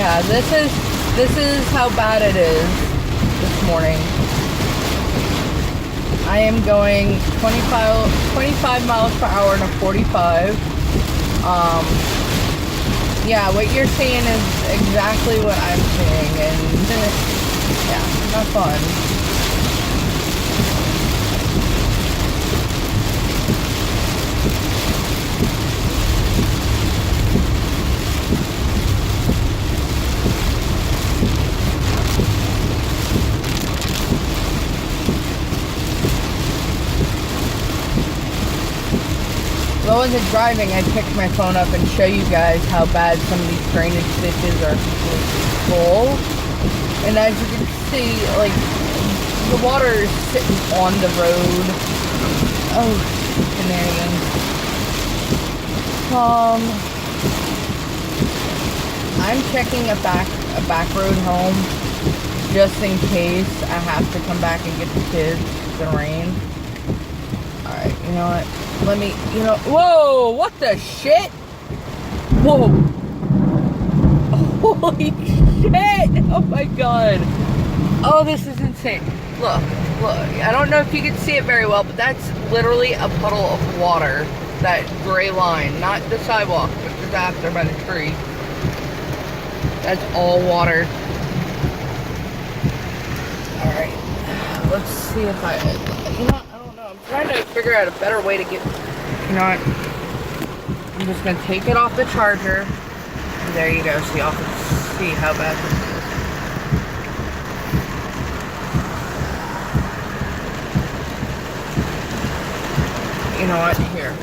Yeah, this is how bad it is this morning. I am going 25 miles per hour in a 45. Yeah, what you're seeing is exactly what I'm seeing, and yeah, not fun. If I wasn't driving, I'd pick my phone up and show you guys how bad some of these drainage ditches are full. And as you can see, like, the water is sitting on the road. Oh, shenanigans. I'm checking a back road home just in case I have to come back and get the kids. It's gonna rain. Alright, you know what? Let me, whoa, what the shit? Whoa. Holy shit. Oh my god. Oh, this is insane. Look. I don't know if you can see it very well, but that's literally a puddle of water. That gray line. Not the sidewalk, but just after by the tree. That's all water. Alright. Let's see if I don't know. I'm trying to figure out a better way to get, I'm just going to take it off the charger. And there you go, so y'all can see how bad this is. You know what? Here,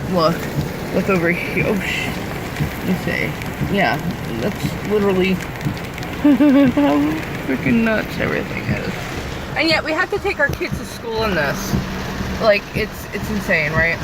look over here. Oh, let me see. Yeah, that's literally how freaking nuts everything is. And yet we have to take our kids to school in this. Like, it's insane, right?